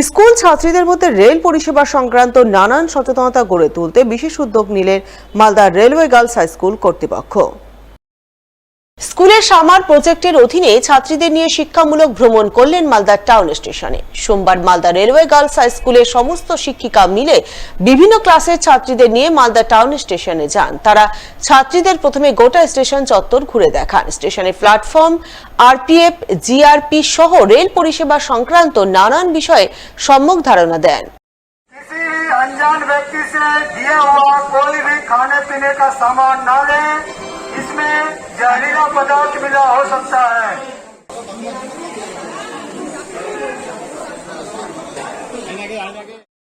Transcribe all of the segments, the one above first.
School ছাত্রীদের মধ্যে rail পরিষেবা সংক্রান্ত নানান সচেতনতা গড়ে তুলতে বিশেষ উদ্যোগ নিলেন Malda railway girls high school কর্তৃপক্ষ। স্কুলের সামার প্রজেক্টের অধীনে ছাত্রীদের নিয়ে শিক্ষামূলক ভ্রমণ করলেন মালদা টাউন স্টেশনে। সোমবার মালদা রেলওয়ে গার্লস হাই স্কুলের সমস্ত শিক্ষিকা মিলে বিভিন্ন ক্লাসের ছাত্রীদের নিয়ে মালদা টাউন স্টেশনে যান। তারা ছাত্রীদের প্রথমে গোটা স্টেশন চত্বর ঘুরে দেখান। স্টেশনে প্ল্যাটফর্ম, আরপিএফ, জিআরপি সহ রেল পরিষেবা সংক্রান্ত নানান বিষয়ে সম্যক ধারণা দেন। अनजान व्यक्ति से दिया हुआ कोई भी खाने पीने का सामान न लें, इसमें जहरीला पदार्थ मिला हो सकता है।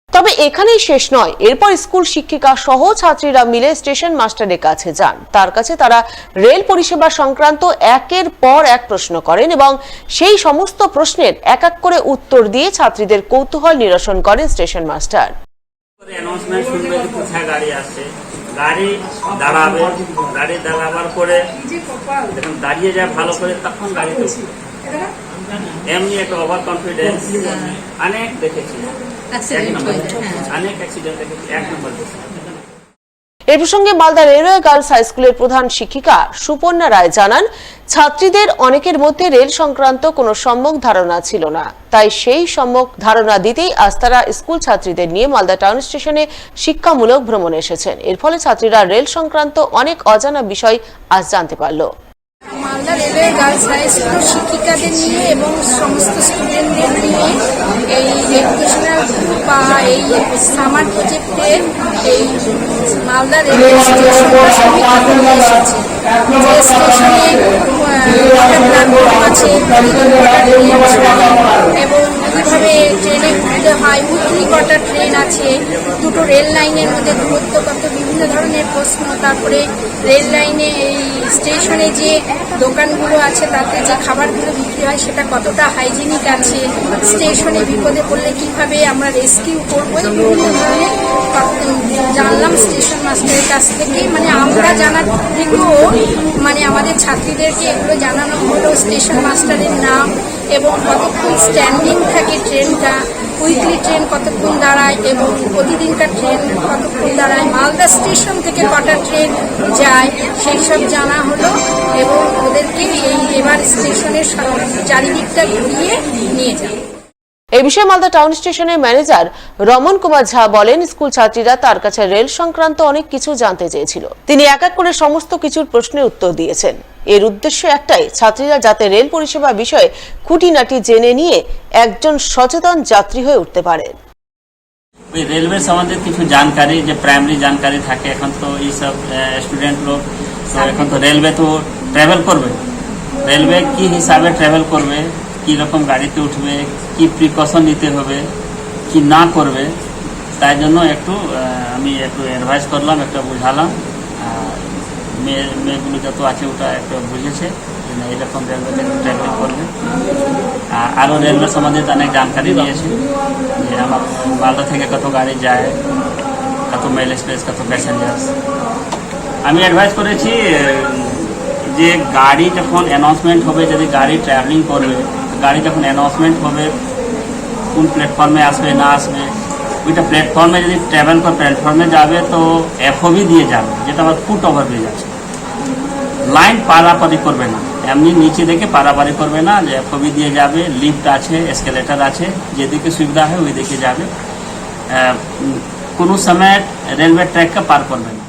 তবে এখানেই শেষ নয়, এরপর স্কুল শিক্ষিকা সহ ছাত্রীরা মিলে স্টেশন মাস্টারের কাছে যান। তার কাছে তারা রেল পরিষেবা সংক্রান্ত একের পর এক প্রশ্ন করেন এবং সেই সমস্ত প্রশ্নের এক এক করে উত্তর দিয়ে ছাত্রীদের কৌতূহল নিরসন করেন স্টেশন মাস্টার। অ্যানাউন্সমেন্ট শুনবে যে কোথায় গাড়ি আসছে, গাড়ি দাঁড়াবে, গাড়ি দাঁড়াবার পরে যখন দাঁড়িয়ে যায় ভালো করে তখন গাড়িতে এমনি একটা ওভার কনফিডেন্স অনেক দেখেছি, অনেক অ্যাক্সিডেন্ট দেখেছি, এক নম্বর দেখেছি। এই প্রসঙ্গে মালদা রেলওয়ে গার্লস হাই স্কুলের প্রধান শিক্ষিকা সুপর্ণা রায় জানান, ছাত্রীদের অনেকের মধ্যে রেল সংক্রান্ত কোনো সম্যক ধারণা ছিল না, তাই সেই সম্যক ধারণা দিতেই আজ তারা স্কুল ছাত্রীদের নিয়ে মালদা টাউন স্টেশনে শিক্ষামূলক ভ্রমণে এসেছেন। এর ফলে ছাত্রীরা রেল সংক্রান্ত অনেক অজানা বিষয় আজ জানতে পারল। Malda railway girls high school শিক্ষিকাদের নিয়ে এবং সমস্ত স্টুডেন্টদের নিয়ে এই এডুকেশনাল বা এই সামার প্রজেক্টে এই মালদা রেলওয়ে স্টেশনে এসেছে। যে স্টেশনে একটা প্ল্যাটফর্ম আছে এবং কীভাবে ট্রেনে ঘুরতে হয়, উইকলি কটা ট্রেন আছে, দুটো রেল লাইনের মধ্যে দূরত্ব কত, বিভিন্ন ধরনের প্রশ্ন। তারপরে রেল লাইনে এই স্টেশনে যে দোকানগুলো আছে তাতে যে খাবারগুলো বিক্রি হয় সেটা কতটা হাইজিনিক আছে, স্টেশনে বিপদে পড়লে কীভাবে আমরা রেস্কিউ করবো, এই বিভিন্ন ধরনের জানলাম স্টেশন মাস্টারের কাছ থেকে। মানে আমরা জানার থেকেও মানে আমাদের ছাত্রীদেরকে এগুলো জানানো হলো, স্টেশন মাস্টারের নাম এবং কতক্ষণ স্ট্যান্ডিং থাকে ট্রেনটা, উইকলি ট্রেন কতক্ষণ দাঁড়ায় এবং প্রতিদিনকার ট্রেন কতক্ষণ দাঁড়ায়, মালদা স্টেশন থেকে কটা ট্রেন যায় সেই সব জানা হলো এবং ওদেরকে এবার স্টেশনের চারিদিকটা ঘুরিয়ে নিয়ে যায়। এই বিষয়ে মালদা টাউন স্টেশনের ম্যানেজার রমন কুমার ঝা বলেন, স্কুল ছাত্রীরা তার কাছে রেল সংক্রান্ত অনেক কিছু জানতে চেয়েছিল। তিনি এক এক করে সমস্ত কিছুর প্রশ্নের উত্তর দিয়েছেন। এর উদ্দেশ্য একটাই, ছাত্রীরা যাতে রেল পরিষেবা বিষয়ে খুঁটিনাটি জেনে নিয়ে একজন সচেতন যাত্রী হয়ে উঠতে পারে। ওই রেলওয়ে সম্বন্ধে কিছু জানকারি, যে প্রাইমারি জানকারি থাকে, এখন তো এইসব স্টুডেন্ট লোক তো এখন তো রেলওয়ে তো ট্রাভেল করবে, রেলওয়ে কি হিসাবে ট্রাভেল করবে, কি রকম গাড়িতে উঠবে, কি প্রিকশন নিতে হবে, কি না করবে, তাই জন্য একটু আমি একটু অ্যাডভাইস করলাম, একটা বুঝালাম। মেয়েগুলো যত আছে ওটা একটু বুঝেছে যে এরকম রেলওয়েতে ট্রাভেল করবে। আরও রেলওয়ে সম্বন্ধে অনেক জানকারি দিয়েছে, যে আমার মালদা থেকে কত গাড়ি যায়, কত মেল এক্সপ্রেস, কত প্যাসেঞ্জার্স। আমি অ্যাডভাইস করেছি যে গাড়ি যখন অ্যানাউন্সমেন্ট হবে, যদি গাড়ি ট্রাভেলিং করবে, গাড়ি যখন অ্যানাউন্সমেন্ট হবে কোন প্ল্যাটফর্মে আসবে না আসবে, ওইটা প্ল্যাটফর্মে যদি ট্রাভেল করে প্ল্যাটফর্মে যাবে তো এফওবি দিয়ে যাবে, যেটা আবার ফুট ওভারব্রিজ আছে। লাইন পারাপারি করবে না, এমনি নিচে দেখে পারাপারি করবে না, যে এফওবি দিয়ে যাবে। লিফট আছে, এসকেলেটার আছে, যেদিকে সুবিধা হয় ওই দিকে যাবে। কোনো সময় রেলওয়ে ট্র্যাককে পার করবে না।